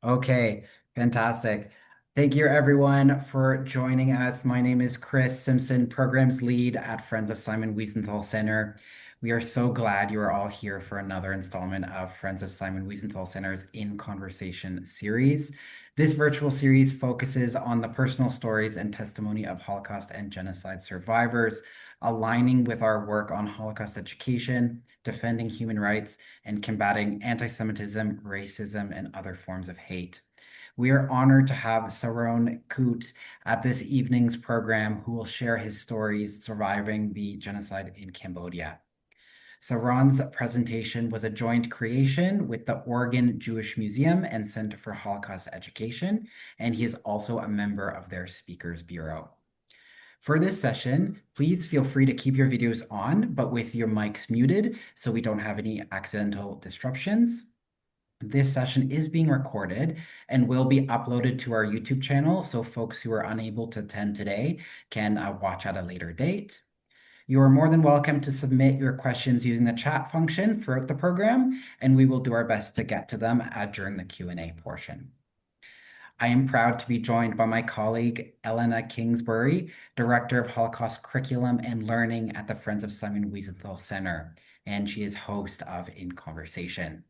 Okay, fantastic. Thank you everyone for joining us. My name is Chris Simpson, Programs Lead at Friends of Simon Wiesenthal Center. We are so glad you are all here for another installment of Friends of Simon Wiesenthal Center's In Conversation series. This virtual series focuses on the personal stories and testimony of Holocaust and genocide survivors, aligning with our work on Holocaust education, defending human rights, and combating anti-Semitism, racism, and other forms of hate. We are honored to have Saron Khut at this evening's program, who will share his stories surviving the genocide in Cambodia. Saron's presentation was a joint creation with the Oregon Jewish Museum and Center for Holocaust Education, and he is also a member of their Speakers Bureau. For this session, please feel free to keep your videos on, but with your mics muted so we don't have any accidental disruptions. This session is being recorded and will be uploaded to our YouTube channel, so folks who are unable to attend today can watch at a later date. You are more than welcome to submit your questions using the chat function throughout the program, and we will do our best to get to them during the Q&A portion. I am proud to be joined by my colleague, Elena Kingsbury, Director of Holocaust Curriculum and Learning at the Friends of Simon Wiesenthal Center, and she is host of In Conversation.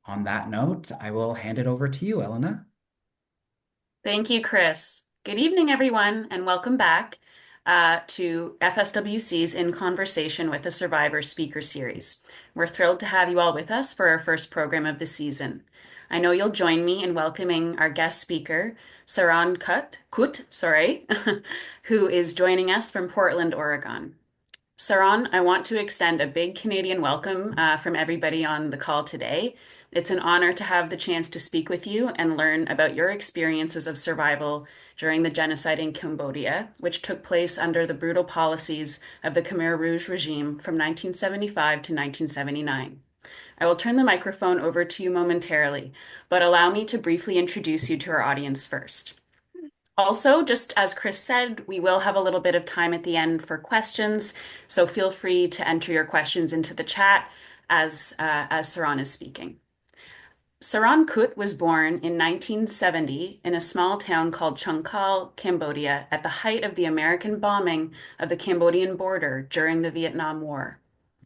On that note, I will hand it over to you, Elena. Thank you, Chris. Good evening, everyone, and welcome back to FSWC's In Conversation with a Survivor speaker series. We're thrilled to have you all with us for our first program of the season. I know you'll join me in welcoming our guest speaker, Saron Khut, who is joining us from Portland, Oregon. Saron, I want to extend a big Canadian welcome from everybody on the call today. It's an honor to have the chance to speak with you and learn about your experiences of survival during the genocide in Cambodia, which took place under the brutal policies of the Khmer Rouge regime from 1975 to 1979. I will turn the microphone over to you momentarily, but allow me to briefly introduce you to our audience first. Also, just as Chris said, we will have a little bit of time at the end for questions, so feel free to enter your questions into the chat as Saron is speaking. Saron Khut was born in 1970 in a small town called Chungkal, Cambodia, at the height of the American bombing of the Cambodian border during the Vietnam War.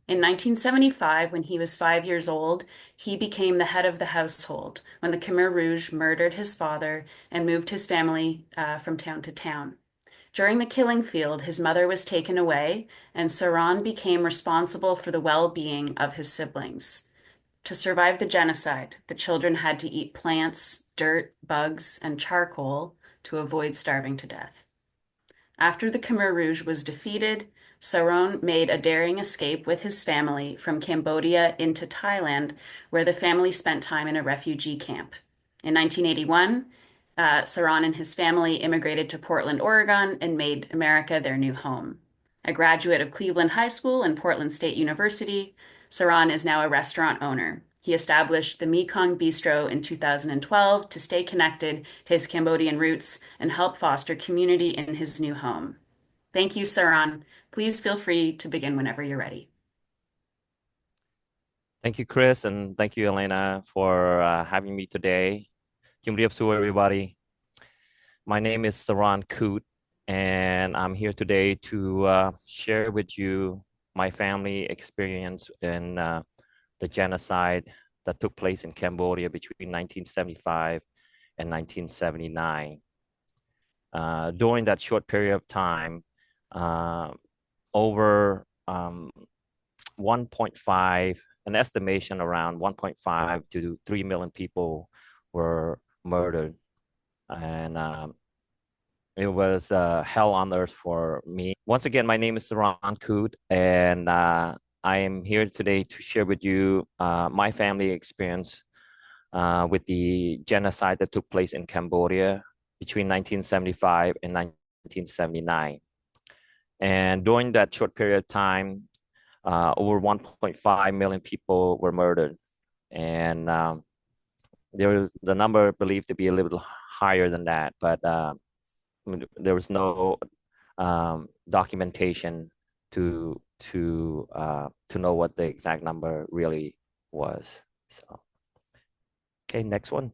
In 1975, when he was 5 years old, he became the head of the household when the Khmer Rouge murdered his father and moved his family from town to town. During the killing field, his mother was taken away, and Saron became responsible for the well-being of his siblings. To survive the genocide, the children had to eat plants, dirt, bugs, and charcoal to avoid starving to death. After the Khmer Rouge was defeated, Saron made a daring escape with his family from Cambodia into Thailand, where the family spent time in a refugee camp. In 1981, Saron and his family immigrated to Portland, Oregon, and made America their new home. A graduate of Cleveland High School and Portland State University, Saron is now a restaurant owner. He established the Mekong Bistro in 2012 to stay connected to his Cambodian roots and help foster community in his new home. Thank you, Saron. Please feel free to begin whenever you're ready. Thank you, Chris, and thank you, Elena, for having me today. Everybody. My name is Saron Khut, and I'm here today to share with you my family experience in the genocide that took place in Cambodia between 1975 and 1979. During that short period of time, over 1.5, an estimation around 1.5 to 3 million people were murdered. And it was hell on earth for me. Once again, my name is Saron Khut, and I am here today to share with you my family experience with the genocide that took place in Cambodia between 1975 and 1979. And during that short period of time, over 1.5 million people were murdered. And the number believed to be a little higher than that, but there was no documentation to know what the exact number really was. So, okay, next one.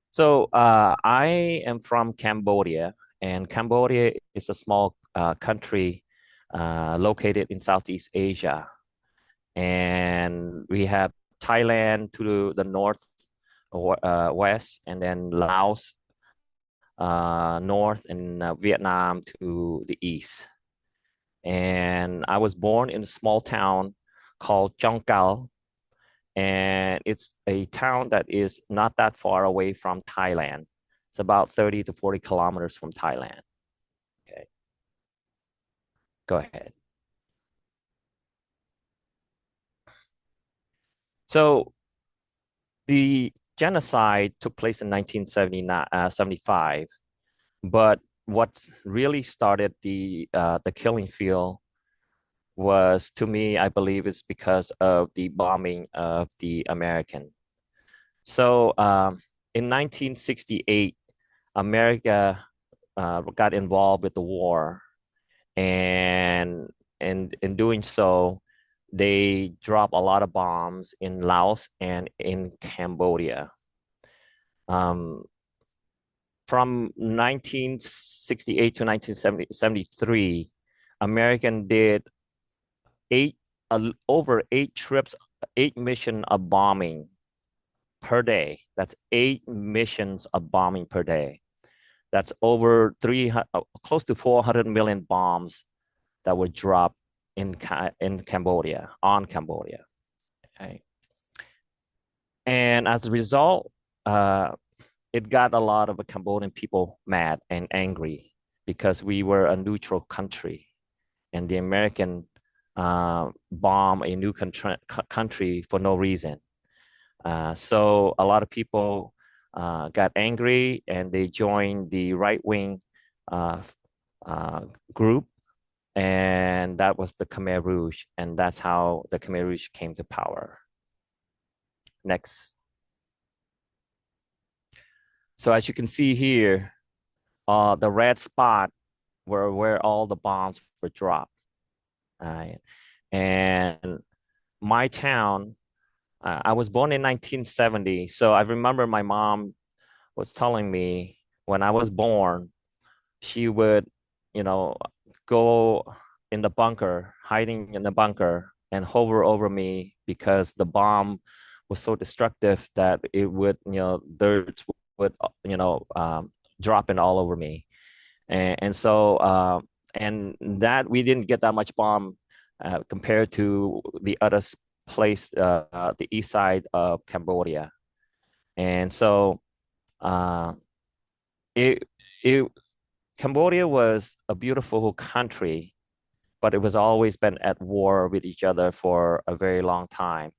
So I am from Cambodia, and Cambodia is a small country located in Southeast Asia. And we have Thailand to the north, west, and then Laos north, and Vietnam to the east. And I was born in a small town called Chong Kal, and it's a town that is not that far away from Thailand. It's about 30 to 40 kilometers from Thailand. Okay, go ahead. So the genocide took place in 1975, but what really started the killing field was, to me, I believe, is because of the bombing of the American. So in 1968, America got involved with the war, and in doing so, they dropped a lot of bombs in Laos and in Cambodia. Um, from 1968 to 1973, American did eight over 8 trips, 8 missions of bombing per day. That's 8 missions of bombing per day. That's over close to 400 million bombs that were dropped in Cambodia, on Cambodia. Okay. And as a result, it got a lot of the Cambodian people mad and angry because we were a neutral country, and the American bomb a new country for no reason. So a lot of people got angry, and they joined the right wing uh, group, and that was the Khmer Rouge, and that's how the Khmer Rouge came to power. Next. So as you can see here, the red spot were where all the bombs were dropped. And my town, I was born in 1970, so I remember my mom was telling me when I was born, she would, you know, go in the bunker, hiding in the bunker, and hover over me because the bomb was so destructive that it would, dirt would, drop in all over me. And so, and that we didn't get that much bomb compared to the other place, the east side of Cambodia. And so, uh, it, it, Cambodia was a beautiful country, but it was always been at war with each other for a very long time.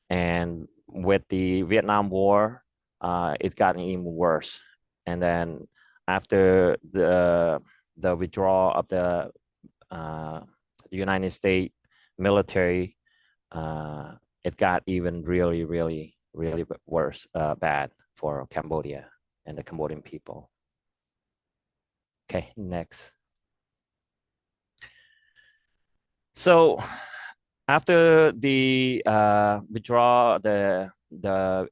And with the Vietnam War, it got even worse. And then after the withdrawal of the United States military, uh, it got even really, really, really worse, bad for Cambodia and the Cambodian people. Okay, next. So after the withdrawal, the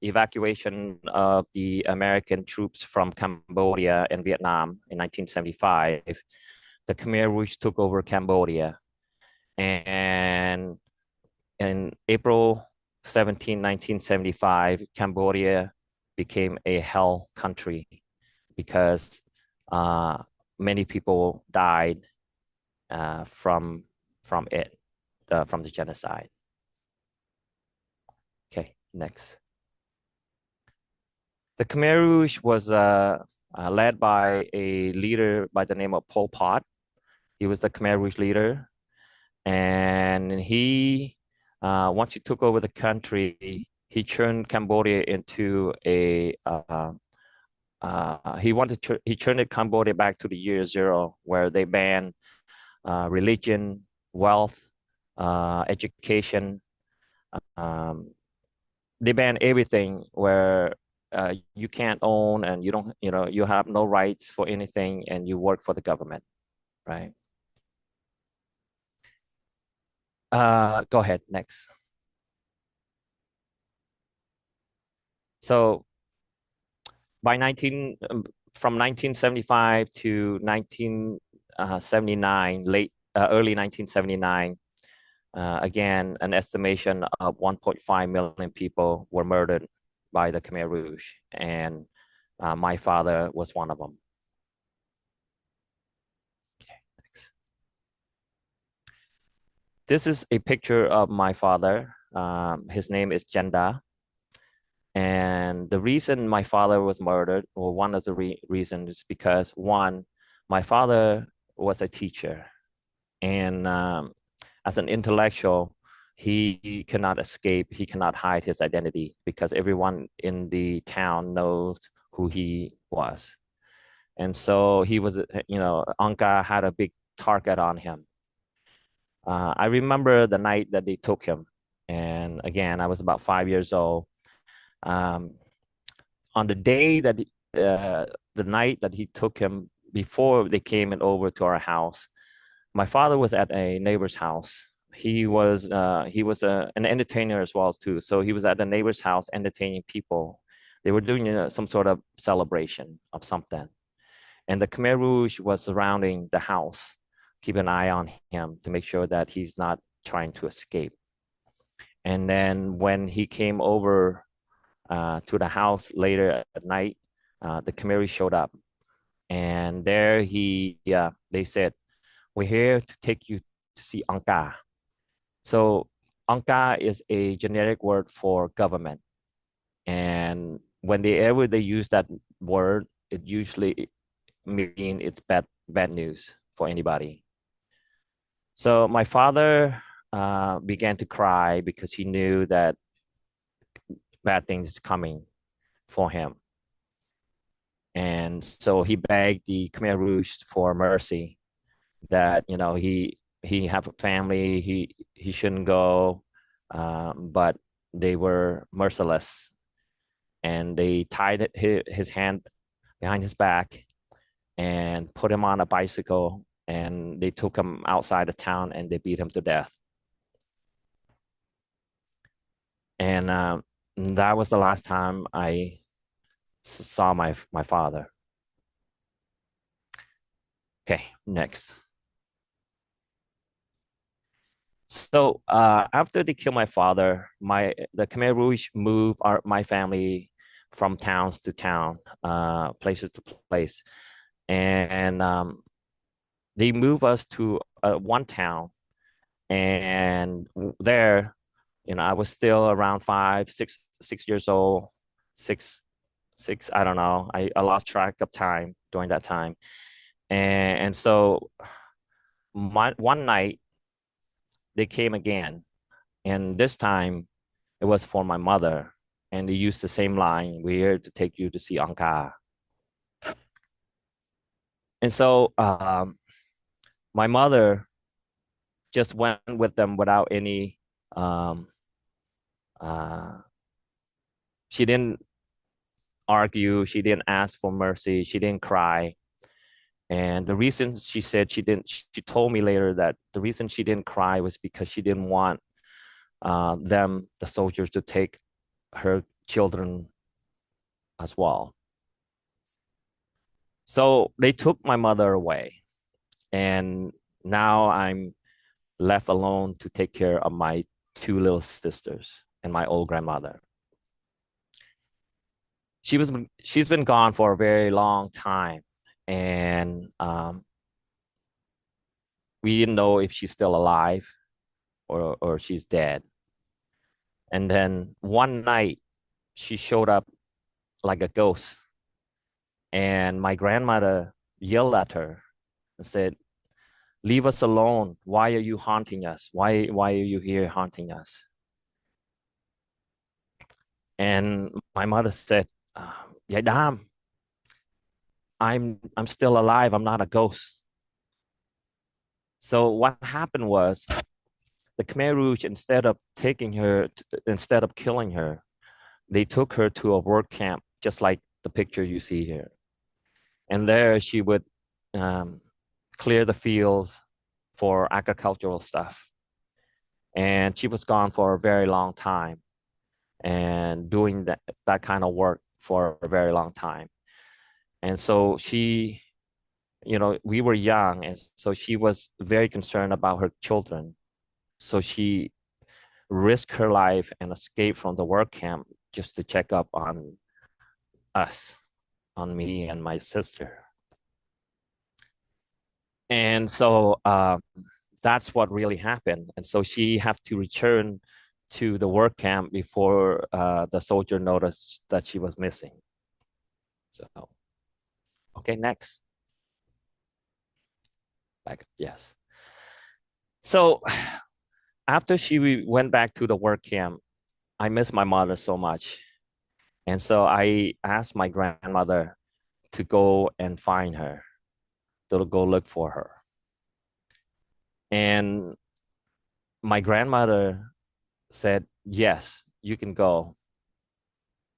evacuation of the American troops from Cambodia and Vietnam in 1975, the Khmer Rouge took over Cambodia. And in April 17, 1975, Cambodia became a hell country because many people died from it, from the genocide. Okay, next. The Khmer Rouge was led by a leader by the name of Pol Pot. He was the Khmer Rouge leader, and once he took over the country, he turned Cambodia into he turned Cambodia back to the year zero, where they banned religion, wealth, education. Um, they ban everything, where you can't own, and you don't, you have no rights for anything, and you work for the government, right? Go ahead, next. So by 19 from 1975 to 1979, early 1979, again, an estimation of 1.5 million people were murdered by the Khmer Rouge, and my father was one of them. Okay, thanks. This is a picture of my father. His name is Jenda. And the reason my father was murdered, or one of the reasons, is because one, my father was a teacher, and as an intellectual, he cannot escape, he cannot hide his identity because everyone in the town knows who he was. And so he was, Anka had a big target on him. I remember the night that they took him. And again, I was about 5 years old. Um, on the day that the night that he took him, before they came and over to our house, my father was at a neighbor's house. He was an entertainer as well too. So he was at a neighbor's house entertaining people. They were doing some sort of celebration of something, and the Khmer Rouge was surrounding the house, keep an eye on him to make sure that he's not trying to escape. And then when he came over to the house later at night, the Khmer showed up, and there they said, "We're here to take you to see Anka." So Anka is a generic word for government, and whenever they use that word, it usually mean it's bad news for anybody. So my father began to cry because he knew that bad things coming for him. And so he begged the Khmer Rouge for mercy, that he have a family, he shouldn't go, but they were merciless, and they tied his hand behind his back and put him on a bicycle, and they took him outside the town and they beat him to death. And that was the last time I saw my father. Okay, next. So after they killed my father, the Khmer Rouge moved my family from towns to town, places to place, and they moved us to one town, and there, I was still around 6 years old, six. I don't know. I lost track of time during that time, and so one night they came again, and this time it was for my mother, and they used the same line: "We're here to take you to see Anka." And so my mother just went with them without any. Um, uh, she didn't argue. She didn't ask for mercy. She didn't cry. And the reason she said she didn't, she told me later that the reason she didn't cry was because she didn't want the soldiers, to take her children as well. So they took my mother away, and now I'm left alone to take care of my two little sisters and my old grandmother. She's been gone for a very long time, and we didn't know if she's still alive or she's dead. And then one night she showed up like a ghost, and my grandmother yelled at her and said, "Leave us alone. Why are you haunting us? Why are you here haunting us?" And my mother said, "Yeah, damn, I'm still alive. I'm not a ghost." So what happened was, the Khmer Rouge, instead of killing her, they took her to a work camp, just like the picture you see here. And there she would clear the fields for agricultural stuff. And she was gone for a very long time and doing that kind of work for a very long time. And so she, we were young, and so she was very concerned about her children. So she risked her life and escaped from the work camp just to check up on us, on me and my sister. And so that's what really happened. And so she had to return to the work camp before the soldier noticed that she was missing. So, okay, next. Back, yes. So after she went back to the work camp, I miss my mother so much. And so I asked my grandmother to go and find her, to go look for her. And my grandmother said, yes, you can go.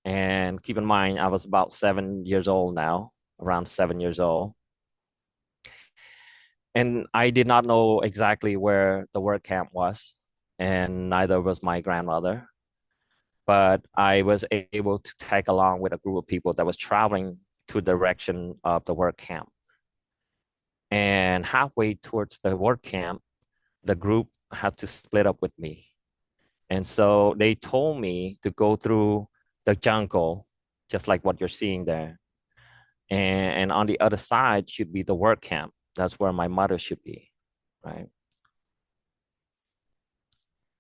And keep in mind, I was about 7 years old now, around 7 years old. And I did not know exactly where the work camp was, and neither was my grandmother. But I was able to tag along with a group of people that was traveling to the direction of the work camp. And halfway towards the work camp, the group had to split up with me. And so they told me to go through the jungle, just like what you're seeing there. And on the other side should be the work camp. That's where my mother should be, right?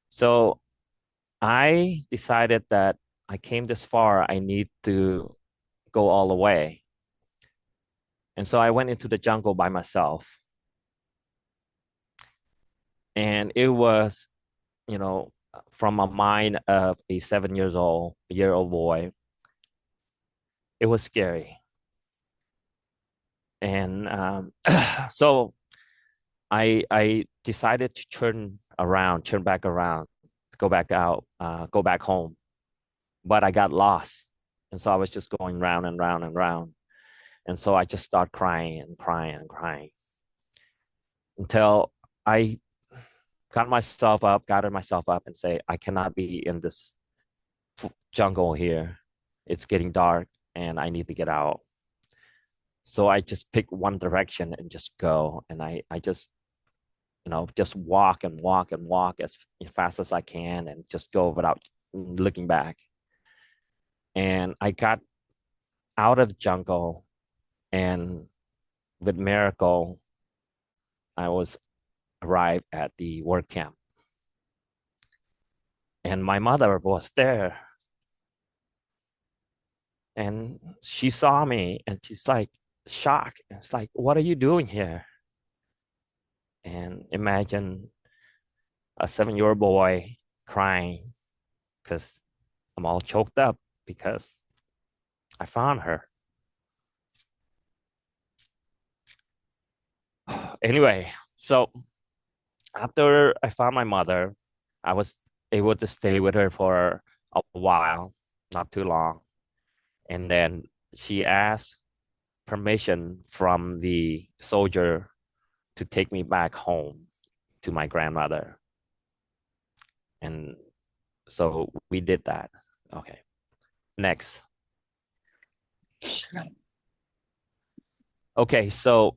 So I decided that I came this far, I need to go all the way. And so I went into the jungle by myself. And it was, from a mind of a 7 year old boy, it was scary. And so I decided to turn back around, go back out, go back home. But I got lost. And so I was just going round and round and round. And so I just started crying and crying and crying until I gathered myself up and say, I cannot be in this jungle here. It's getting dark and I need to get out. So I just pick one direction and just go. And I just, just walk and walk and walk as fast as I can and just go without looking back. And I got out of the jungle, and with miracle, I was arrived at the work camp. And my mother was there. And she saw me and she's like shocked. It's like, what are you doing here? And imagine a 7 year old boy crying because I'm all choked up because I found her. Anyway, so after I found my mother, I was able to stay with her for a while, not too long. And then she asked permission from the soldier to take me back home to my grandmother. And so we did that. Okay. Next. Okay, so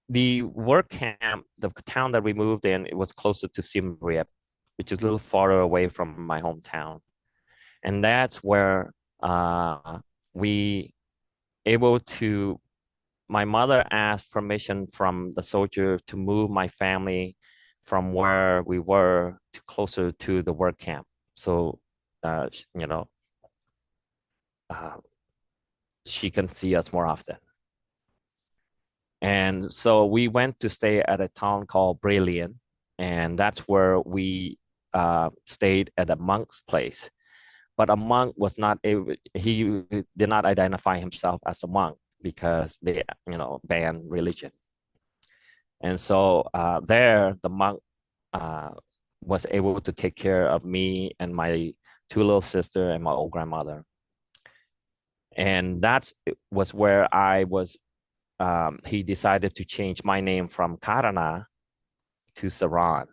the work camp, the town that we moved in, it was closer to Siem Reap, which is a little farther away from my hometown. And that's where we able to, my mother asked permission from the soldier to move my family from where we were to closer to the work camp. So, uh, she can see us more often. And so we went to stay at a town called Brilliant, and that's where we stayed at a monk's place. But a monk was not able, he did not identify himself as a monk because they, banned religion. And so there, the monk was able to take care of me and my two little sister and my old grandmother. And that was where I was, he decided to change my name from Kacrna to Saron.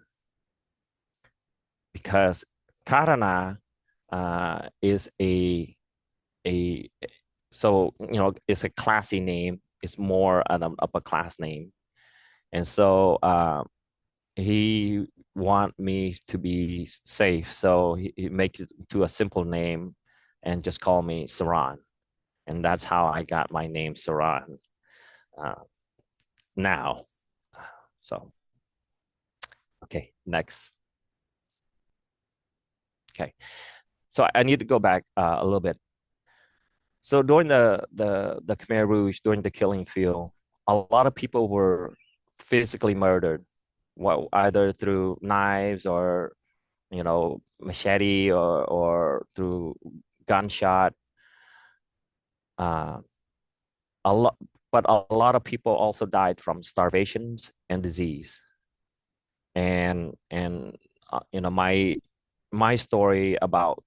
Because Kacrna is a so it's a classy name. It's more an upper class name, and so he want me to be safe, so he makes it to a simple name, and just call me Saron, and that's how I got my name Saron uh, now. So okay, next. Okay, so I need to go back a little bit. So during the Khmer Rouge, during the killing field, a lot of people were physically murdered, well, either through knives or machete or through gunshot. Uh, a lot, but a lot of people also died from starvations and disease. And my story about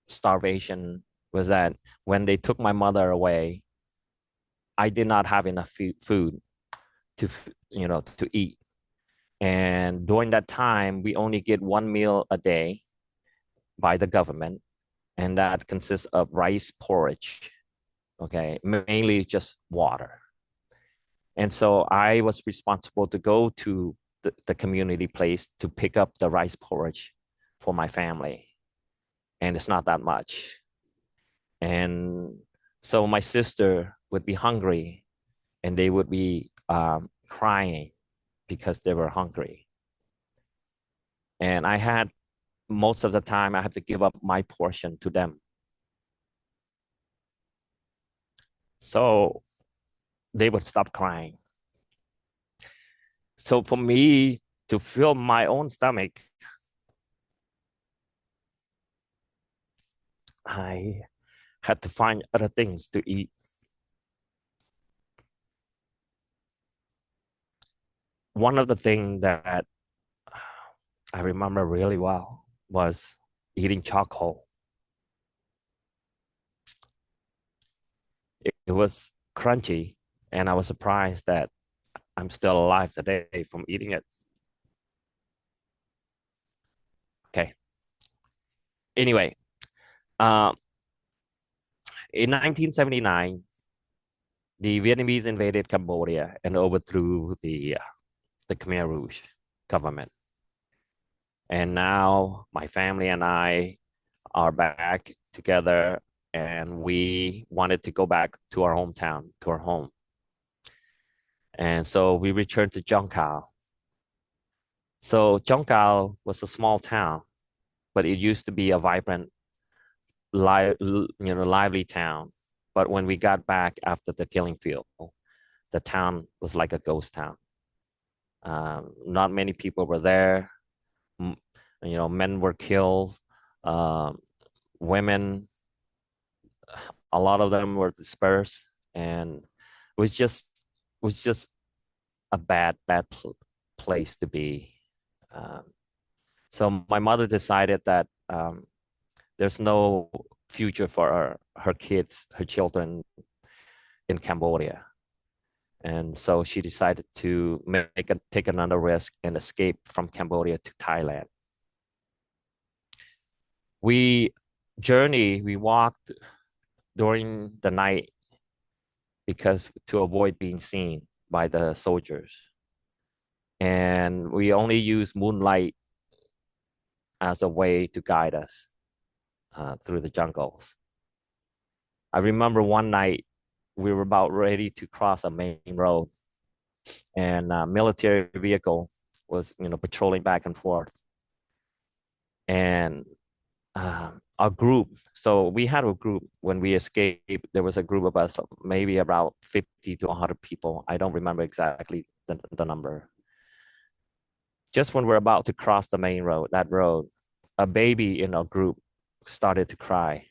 starvation was that when they took my mother away, I did not have enough food to to eat. And during that time, we only get one meal a day by the government, and that consists of rice porridge. Okay, mainly just water. And so I was responsible to go to the community place to pick up the rice porridge for my family. And it's not that much. And so my sister would be hungry, and they would be crying because they were hungry. And I had, most of the time, I had to give up my portion to them. So they would stop crying. So for me to fill my own stomach, I had to find other things to eat. One of the things that I remember really well was eating charcoal. It was crunchy, and I was surprised that I'm still alive today from eating it. Okay. Anyway, um, in 1979, the Vietnamese invaded Cambodia and overthrew the Khmer Rouge government. And now my family and I are back together, and we wanted to go back to our hometown, to our home. And so we returned to Jongkao. So Jongkao was a small town, but it used to be a vibrant, lively town. But when we got back after the killing field, the town was like a ghost town. Not many people were there. Men were killed. Um, Women, a lot of them were dispersed, and it was just a bad place to be. Um, so my mother decided that there's no future for her kids, her children in Cambodia. And so she decided to take another risk and escape from Cambodia to Thailand. We we walked during the night because to avoid being seen by the soldiers. And we only use moonlight as a way to guide us through the jungles. I remember one night we were about ready to cross a main road, and a military vehicle was, patrolling back and forth. And our group, so we had a group when we escaped. There was a group of us, maybe about 50 to 100 people. I don't remember exactly the number. Just when we're about to cross the main road, that road, a baby in our group started to cry.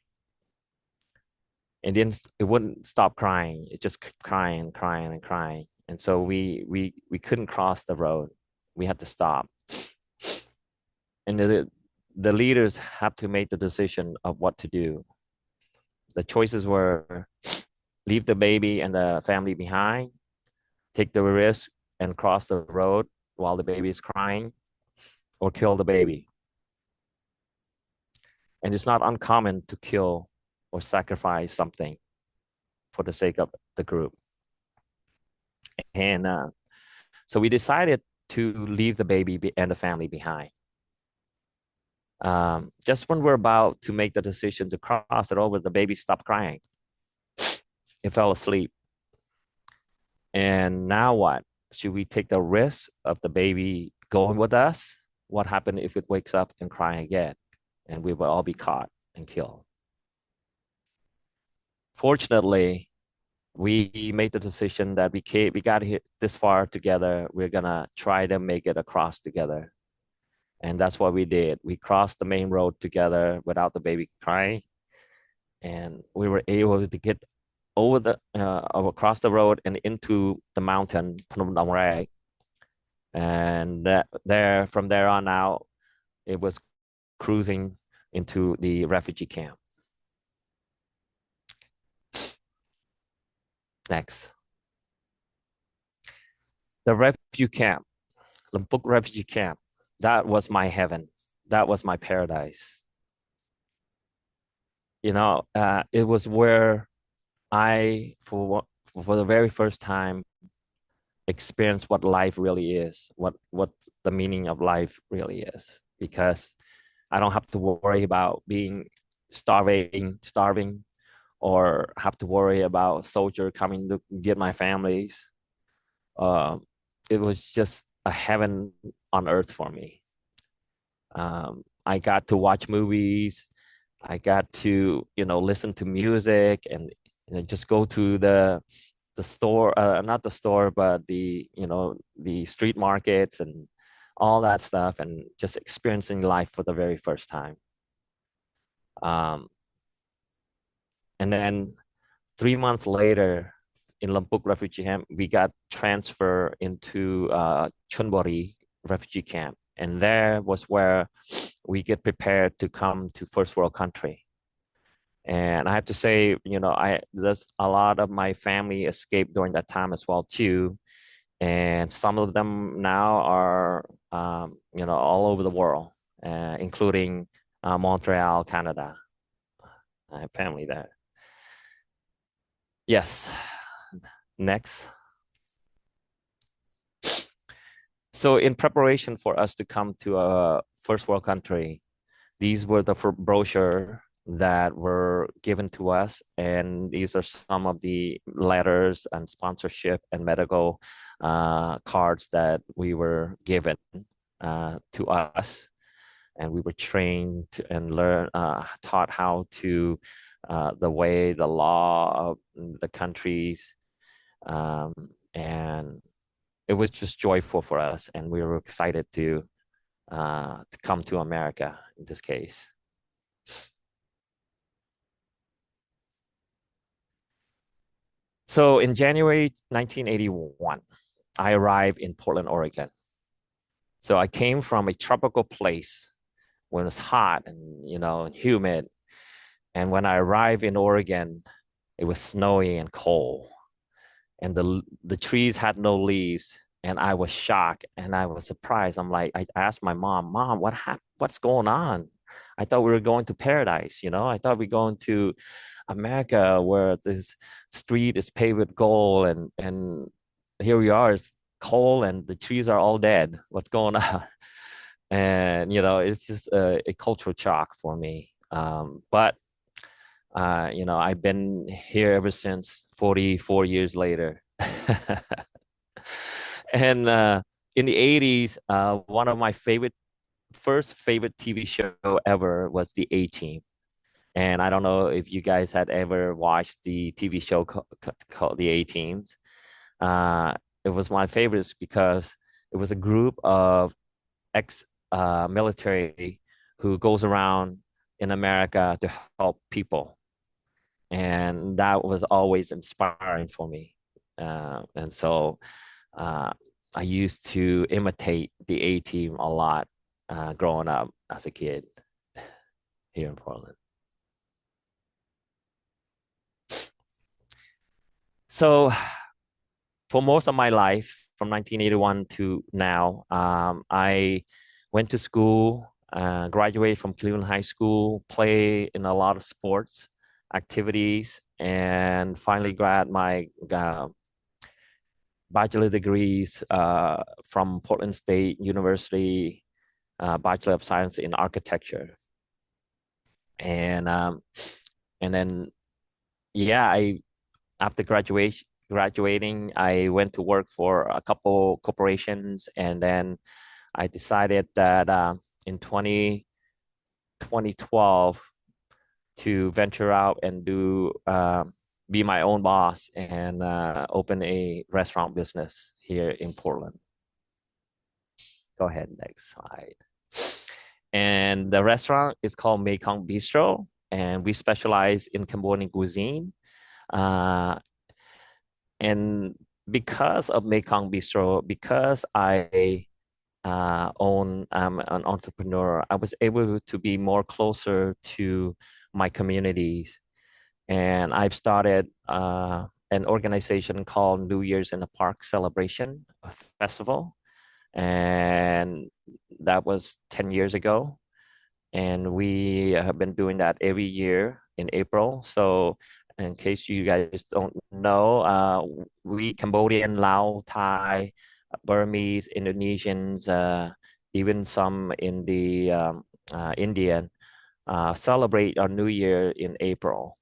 And then it wouldn't stop crying. It just kept crying, crying, and crying. And so we couldn't cross the road. We had to stop. And the leaders have to make the decision of what to do. The choices were leave the baby and the family behind, take the risk and cross the road while the baby is crying, or kill the baby. And it's not uncommon to kill or sacrifice something for the sake of the group. And so we decided to leave the baby and the family behind. Just when we're about to make the decision to cross it over, the baby stopped crying. It fell asleep. And now what? Should we take the risk of the baby going with us? What happened if it wakes up and crying again? And we will all be caught and killed. Fortunately, we made the decision that we got here this far together. We're gonna try to make it across together. And that's what we did. We crossed the main road together without the baby crying. And we were able to get over across the road and into the mountain, Phnom Dong Rai. And from there on out, it was cruising into the refugee camp. Next. The refugee camp, Lombok refugee camp, that was my heaven. That was my paradise. It was where I, for the very first time, experienced what life really is, what the meaning of life really is, because I don't have to worry about being starving, or have to worry about soldier coming to get my families. It was just a heaven on earth for me. I got to watch movies. I got to, listen to music and just go to the store, not the store, but the street markets and all that stuff, and just experiencing life for the very first time. And then 3 months later, in Lombok refugee camp, we got transferred into Chonburi refugee camp. And there was where we get prepared to come to first world country. And I have to say, there's a lot of my family escaped during that time as well too. And some of them now are, all over the world, including Montreal, Canada. I have family there. Yes. Next. So in preparation for us to come to a first world country, these were the brochure that were given to us, and these are some of the letters and sponsorship and medical cards that we were given to us, and we were trained and taught how to the law of the countries, and it was just joyful for us, and we were excited to come to America in this case. So in January 1981, I arrived in Portland, Oregon. So I came from a tropical place when it's hot and humid. And when I arrived in Oregon, it was snowy and cold. And the trees had no leaves. And I was shocked and I was surprised. I asked my mom, what's going on? I thought we were going to paradise, I thought we were going to America where this street is paved with gold, and here we are, it's cold and the trees are all dead. What's going on? And it's just a cultural shock for me. But I've been here ever since, 44 years later. And in the 80s, one of my first favorite TV show ever was the A-Team. And I don't know if you guys had ever watched the TV show called The A-Teams. It was my favorites because it was a group of ex-military who goes around in America to help people. And that was always inspiring for me. And so I used to imitate the A-Team a lot growing up as a kid here in Portland. So for most of my life, from 1981 to now, I went to school graduated from Cleveland High School, play in a lot of sports activities, and finally got my bachelor degrees from Portland State University, Bachelor of Science in Architecture. And and then yeah, I after graduating, I went to work for a couple corporations, and then I decided that in 2012 to venture out and do be my own boss and open a restaurant business here in Portland. Go ahead, next slide. And the restaurant is called Mekong Bistro, and we specialize in Cambodian cuisine. And because of Mekong Bistro, because I I'm an entrepreneur, I was able to be more closer to my communities. And I've started an organization called New Year's in the Park Celebration, a festival. And that was 10 years ago. And we have been doing that every year in April. So in case you guys don't know, we Cambodian, Lao, Thai, Burmese, Indonesians, even some in the Indian, celebrate our New Year in April.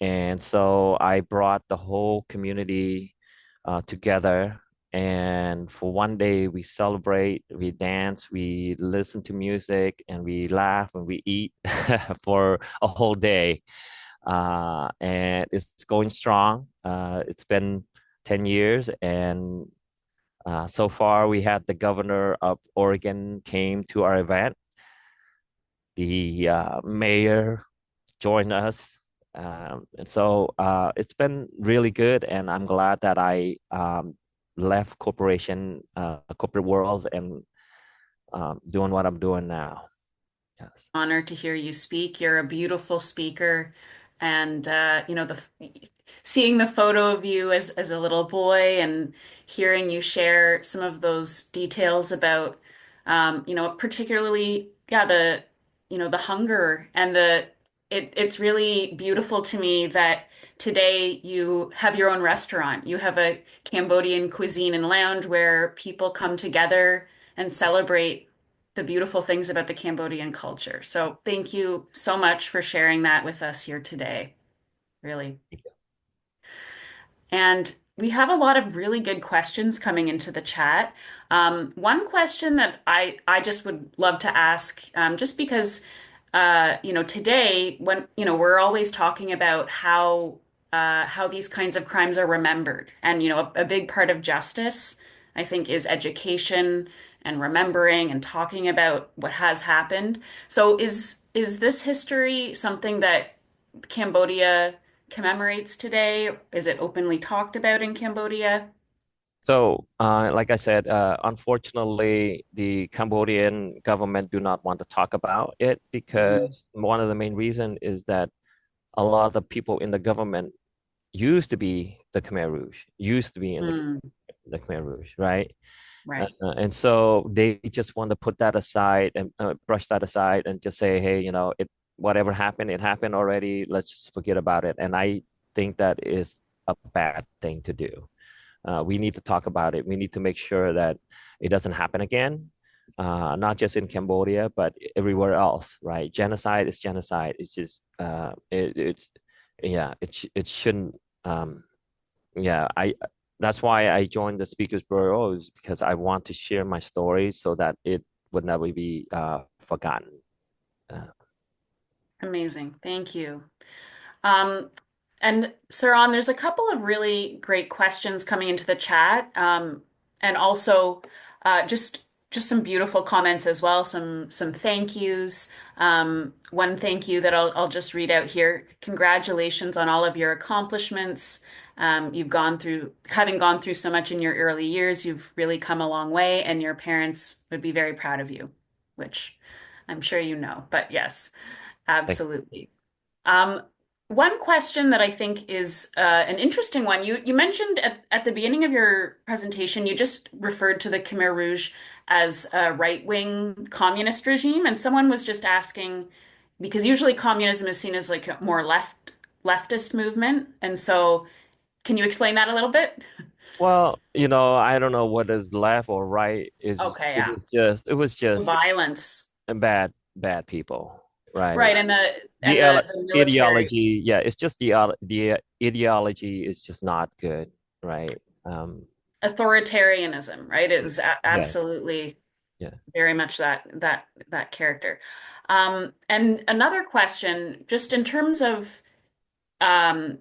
And so I brought the whole community together. And for one day, we celebrate, we dance, we listen to music, and we laugh and we eat for a whole day. And it's going strong. It's been 10 years, and so far we had the governor of Oregon came to our event. The mayor joined us. And so it's been really good, and I'm glad that I left corporate worlds and doing what I'm doing now. Yes. Honor to hear you speak. You're a beautiful speaker, and seeing the photo of you as a little boy and hearing you share some of those details about, particularly, yeah, the hunger and it's really beautiful to me that today you have your own restaurant. You have a Cambodian cuisine and lounge where people come together and celebrate the beautiful things about the Cambodian culture. So thank you so much for sharing that with us here today. Really. And we have a lot of really good questions coming into the chat. One question that I just would love to ask, just because today when we're always talking about how these kinds of crimes are remembered, and a big part of justice, I think, is education and remembering and talking about what has happened. So is this history something that Cambodia commemorates today? Is it openly talked about in Cambodia? So, like I said, unfortunately, the Cambodian government do not want to talk about it Mm, because one of the main reason is that a lot of the people in the government used to be the Khmer Rouge, used to be in mm, the Khmer Rouge, right? right. And so they just want to put that aside and brush that aside and just say, hey, whatever happened, it happened already. Let's just forget about it. And I think that is a bad thing to do. We need to talk about it. We need to make sure that it doesn't happen again, not just in Cambodia, but everywhere else, right? Genocide is genocide. It's just, it shouldn't, yeah, that's why I joined the Speakers Bureau, is because I want to share my story so that it would never be forgotten. Amazing. Thank you. Um, and Saron, there's a couple of really great questions coming into the chat, and also just some beautiful comments as well. Some thank yous. One thank you that I'll just read out here. Congratulations on all of your accomplishments. Having gone through so much in your early years, you've really come a long way, and your parents would be very proud of you, which I'm sure you know. But yes, Thank absolutely. Um, One question that I think is an interesting one. You mentioned at the beginning of your presentation, you just referred to the Khmer Rouge as a right-wing communist regime. And someone was just asking, because usually communism is seen as like a more leftist movement. And so can you explain that a little bit? Well, I don't know what is left or right. Okay, It yeah. was just Violence. bad people, right? Right, and The ele- the military ideology, yeah, it's just the ideology is just not good, right? authoritarianism, right? It was Yeah, absolutely yeah. very much that character. And another question, just in terms of um,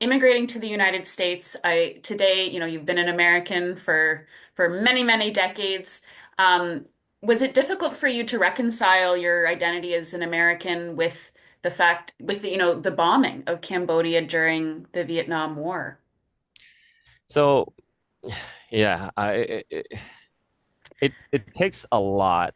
immigrating to the United States, I today, you've been an American for many, many decades. Um, was it difficult for you to reconcile your identity as an American with the fact, with the bombing of Cambodia during the Vietnam War? So, yeah, it takes a lot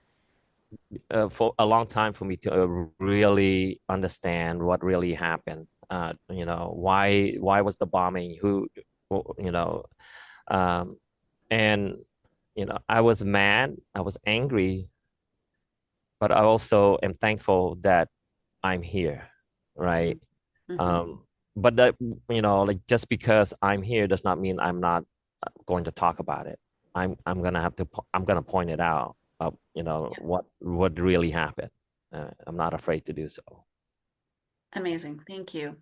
for a long time for me to really understand what really happened. Why was the bombing? You know, um, and I was mad, I was angry, but I also am thankful that I'm here, right? Mm-hmm. Um, but that like just because I'm here does not mean I'm not going to talk about it. I'm gonna point it out. Yeah, What really happened. I'm not afraid to do so. amazing. Thank you.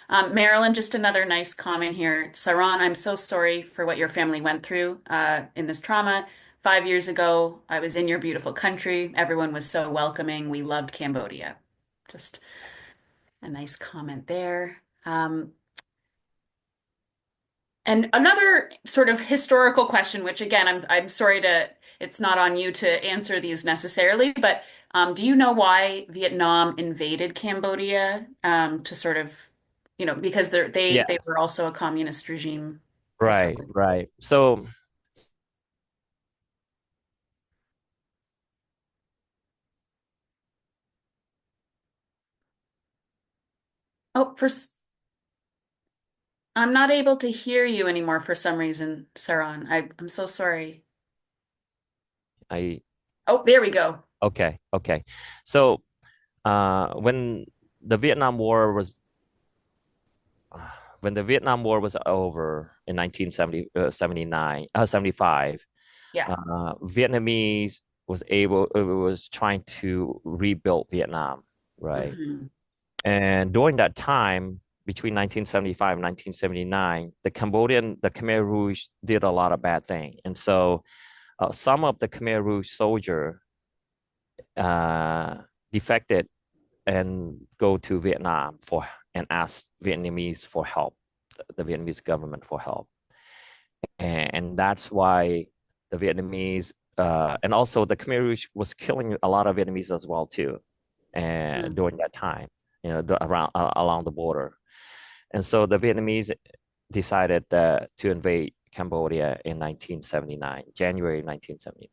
Marilyn, just another nice comment here. Saron, I'm so sorry for what your family went through in this trauma. 5 years ago, I was in your beautiful country. Everyone was so welcoming. We loved Cambodia. Just a nice comment there. And another sort of historical question, which again, I'm sorry it's not on you to answer these necessarily, but do you know why Vietnam invaded Cambodia to sort of, because they Yes, were also a communist regime right, historically. right. So Oh, I'm not able to hear you anymore for some reason, Saron. I'm so sorry. I Oh, there we go. okay, okay. So when the Vietnam War was when the Vietnam War was over in 75, Yeah. Vietnamese was trying to rebuild Vietnam, right? Hmm. And during that time, between 1975 and 1979, the Khmer Rouge did a lot of bad things. And so some of the Khmer Rouge soldier uh, defected and go to Vietnam and ask Vietnamese for help, the Vietnamese government for help. And that's why the Vietnamese and also the Khmer Rouge was killing a lot of Vietnamese as well too, and during that time, around along the border. And so the Vietnamese decided to invade Cambodia in 1979, January 1979,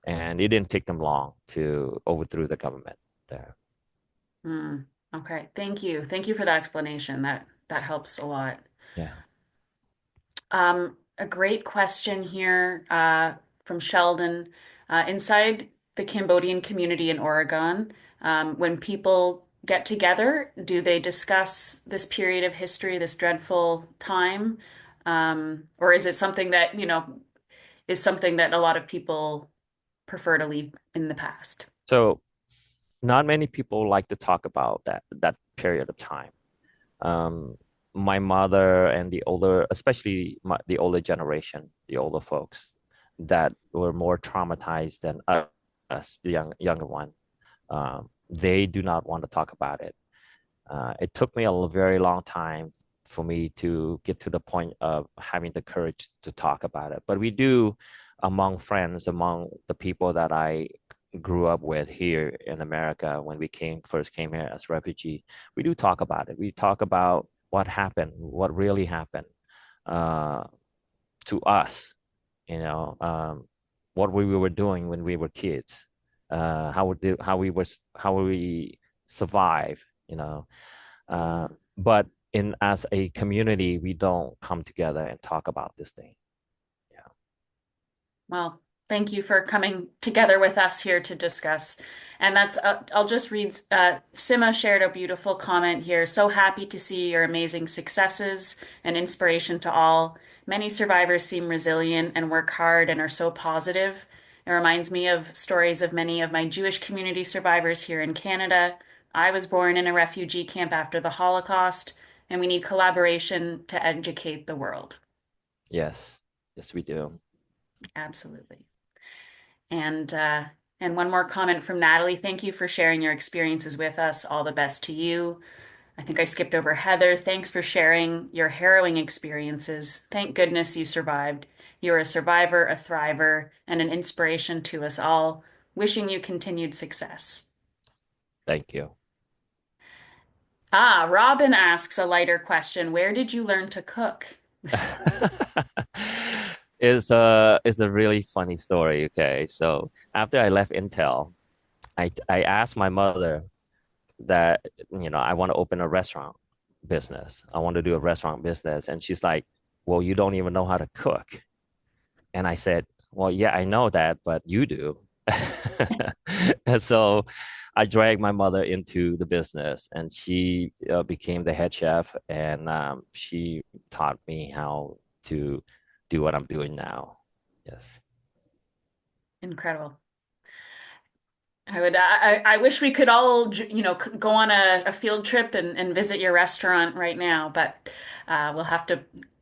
and it didn't take them long to overthrow the government there. Mm. Okay. Thank you. Thank you for that explanation. That helps a lot. Yeah. A great question here from Sheldon. Inside the Cambodian community in Oregon, when people get together, do they discuss this period of history, this dreadful time? Or is it something that, is something that a lot of people prefer to leave in the past? So not many people like to talk about that period of time. Um, my mother and especially the older generation, the older folks that were more traumatized than us, the younger one, they do not want to talk about it. It took me a very long time for me to get to the point of having the courage to talk about it. But we do among friends, among the people that I grew up with here in America when we first came here as refugee, we do talk about it. We talk about what happened, what really happened uh, to us, you know, what we were doing when we were kids, how we survive, but in as a community, we don't come together and talk about this thing. Yeah. Well, Thank you for coming together with us here to discuss. And I'll just read, Sima shared a beautiful comment here. So happy to see your amazing successes and inspiration to all. Many survivors seem resilient and work hard and are so positive. It reminds me of stories of many of my Jewish community survivors here in Canada. I was born in a refugee camp after the Holocaust, and we need collaboration to educate the world. Yes, yes, we do. Absolutely. And and one more comment from Natalie. Thank you for sharing your experiences with us. All the best to you. I think I skipped over Heather. Thanks for sharing your harrowing experiences. Thank goodness you survived. You're a survivor, a thriver, and an inspiration to us all. Wishing you continued success. Thank you. Robin asks a lighter question. Where did you learn to cook? It's a really funny story. Okay, so after I left Intel, I asked my mother that I want to open a restaurant business. I want to do a restaurant business, and she's like, "Well, you don't even know how to cook." And I said, "Well, yeah, I know that, but you do." And so I dragged my mother into the business, and she became the head chef, and she taught me how to do what I'm doing now. Yes. Incredible. I wish we could all, go on a field trip and visit your restaurant right now, but we'll have to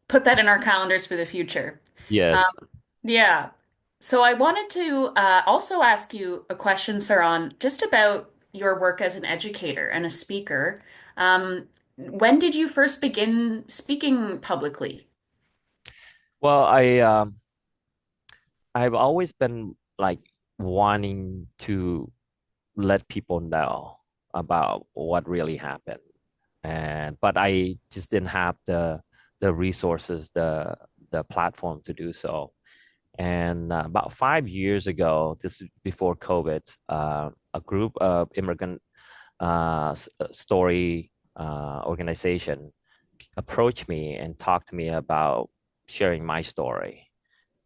put that in our calendars for the future. Um, Yes. yeah. So I wanted to also ask you a question, Saron, just about your work as an educator and a speaker. When did you first begin speaking publicly? Well, I've always been like wanting to let people know about what really happened. And but I just didn't have the resources, the platform to do so. And about 5 years ago, this is before COVID, a group of immigrant story organization approached me and talked to me about sharing my story.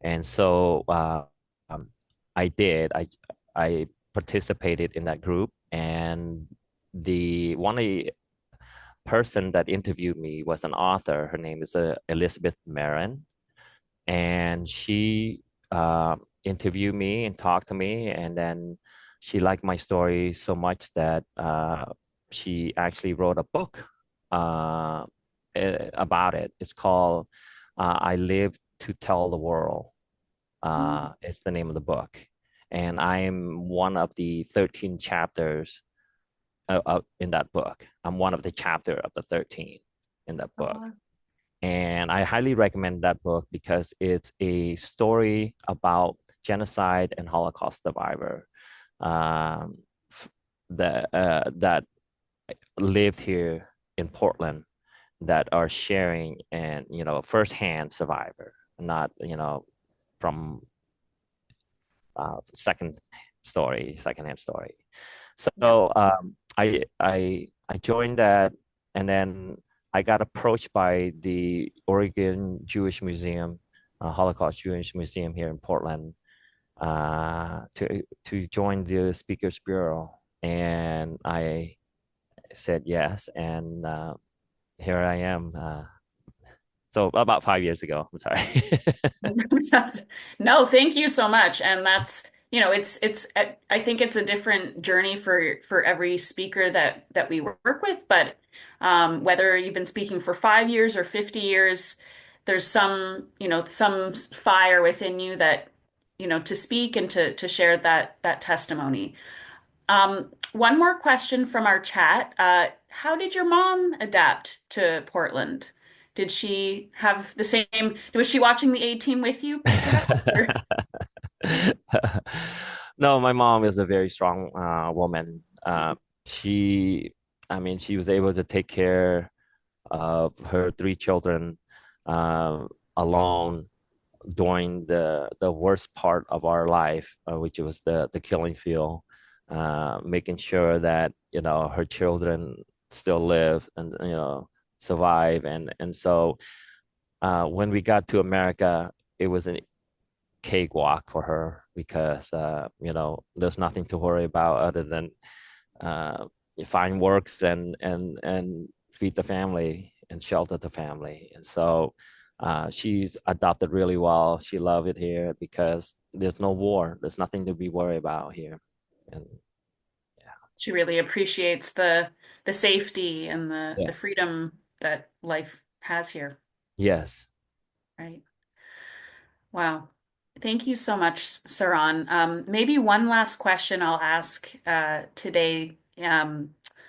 And so um, I did. I participated in that group, and the one of the person that interviewed me was an author. Her name is Elizabeth Marin, and she interviewed me and talked to me, and then she liked my story so much that she actually wrote a book uh, about it. It's called "I Live to Tell the World." It's the name of the book, and I am one of the 13 chapters in that book. I'm one of the chapter of the 13 in that book. Oh, And I highly recommend that book because it's a story about genocide and Holocaust survivor um, that lived here in Portland that are sharing and firsthand survivor, not from secondhand story. yeah. So I joined that, and then I got approached by the Oregon Jewish Museum, Holocaust Jewish Museum here in Portland, to join the Speakers Bureau, and I said yes, and here I am. So about 5 years ago. I'm sorry. No, thank you so much. And that's, it's I think it's a different journey for every speaker that we work with, but whether you've been speaking for 5 years or 50 years, there's some fire within you that, to speak and to share that testimony. One more question from our chat. How did your mom adapt to Portland? Did she have the same, was she watching the A-Team with you, perhaps? No, my mom is a very strong woman. She, I mean, she was able to take care of her three children uh, alone during the worst part of our life, which was the killing field, making sure that her children still live and survive, and so when we got to America, it was a cakewalk for her because there's nothing to worry about other than you find works and feed the family and shelter the family. And so she's adopted really well. She loved it here because there's no war. There's nothing to be worried about here. And yeah, She really appreciates the safety and the yes, freedom that life has here, yes. right? Wow. Thank you so much, Saron. Maybe one last question I'll ask today.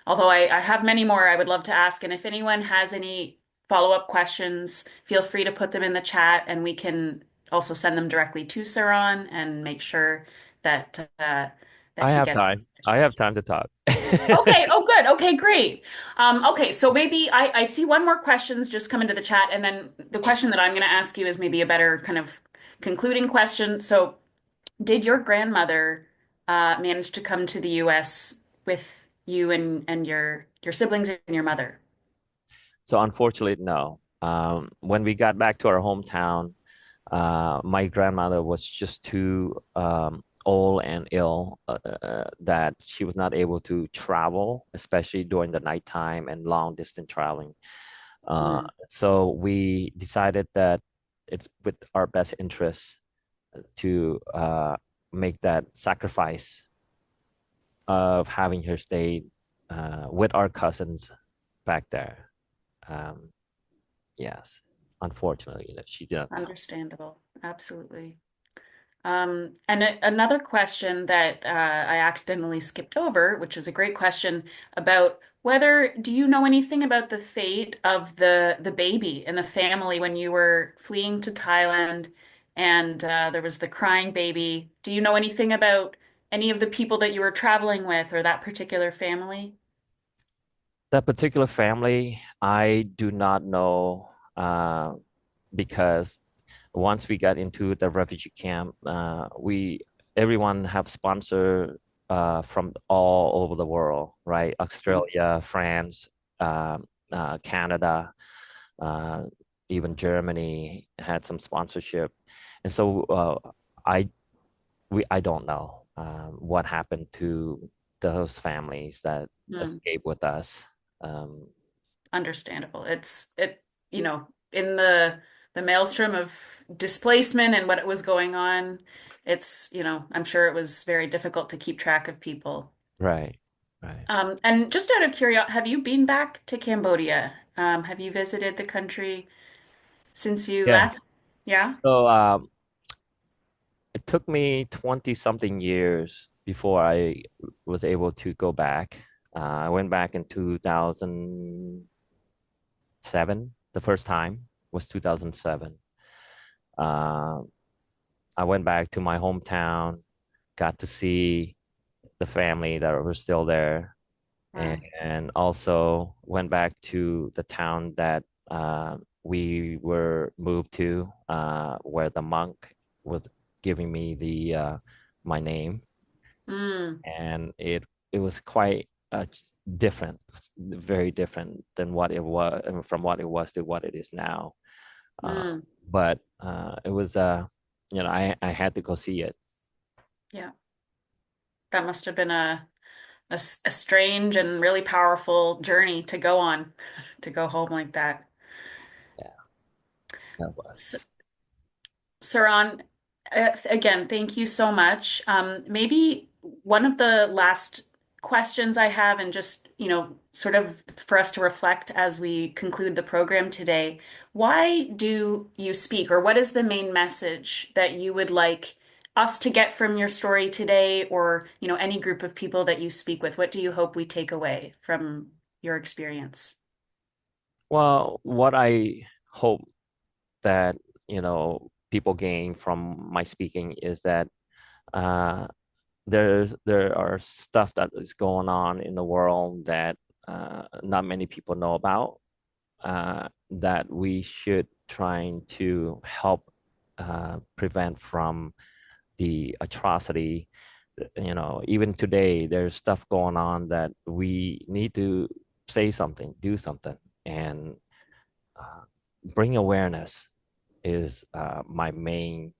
Although I have many more I would love to ask, and if anyone has any follow-up questions, feel free to put them in the chat, and we can also send them directly to Saron and make sure that that I he have gets time. those I have answered. time to talk. Okay. Oh, good. Okay, great. Okay, so maybe I see one more questions just come into the chat, and then the question that I'm going to ask you is maybe a better kind of concluding question. So, did your grandmother manage to come to the U.S. with you and your siblings and your mother? So unfortunately, no. When we got back to our hometown, my grandmother was just too old and ill that she was not able to travel, especially during the nighttime and long distance traveling. Mm, So we decided that it's with our best interest to make that sacrifice of having her stay with our cousins back there. Um, yes, unfortunately, she didn't come. understandable. Absolutely. And another question that I accidentally skipped over, which was a great question about whether do you know anything about the fate of the baby and the family when you were fleeing to Thailand and there was the crying baby? Do you know anything about any of the people that you were traveling with or that particular family? That particular family, I do not know because once we got into the refugee camp, we everyone have sponsor from all over the world, right? Mm, Australia, France, Canada, uh, even Germany had some sponsorship, and so I I don't know what happened to those families that mm. escaped with us. Um, Understandable. You know, in the maelstrom of displacement and what was going on, I'm sure it was very difficult to keep track of people. right, right. And just out of curiosity, have you been back to Cambodia? Have you visited the country since you Yeah. left? Yeah. So it took me 20 something years before I was able to go back. I went back in 2007. The first time was 2007. Uh, I went back to my hometown, got to see the family that were still there, Wow. and also went back to the town that we were moved to, where the monk was giving me the my name, Mm, and it was quite different, very different than what it was from what it was to what it is now. Uh, mm. but it was I had to go see it. Yeah. That must have been a strange and really powerful journey to go on, to go home like that. Yeah, that So, was. Saran, again, thank you so much. Maybe one of the last questions I have, and just, sort of for us to reflect as we conclude the program today, why do you speak, or what is the main message that you would like us to get from your story today, or, any group of people that you speak with? What do you hope we take away from your experience? Well, what I hope that people gain from my speaking is that uh, there are stuff that is going on in the world that not many people know about, that we should trying to help prevent from the atrocity. Even today there's stuff going on that we need to say something, do something, and uh, bring awareness is my main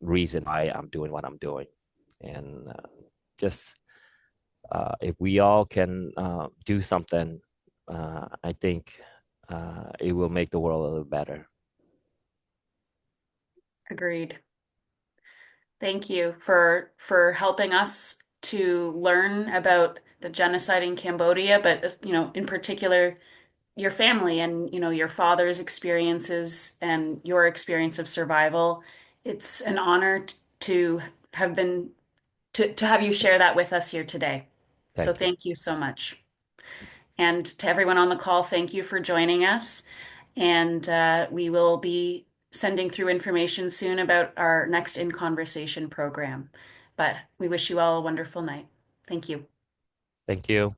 reason why I'm doing what I'm doing. And just if we all can do something, I think it will make the world a little better. Agreed. Thank you for helping us to learn about the genocide in Cambodia, but in particular, your family and your father's experiences and your experience of survival. It's an honor to have been to have you share that with us here today. So Thank you. thank you so much. And to everyone on the call, thank you for joining us. And we will be sending through information soon about our next In Conversation program. But we wish you all a wonderful night. Thank you. Thank you.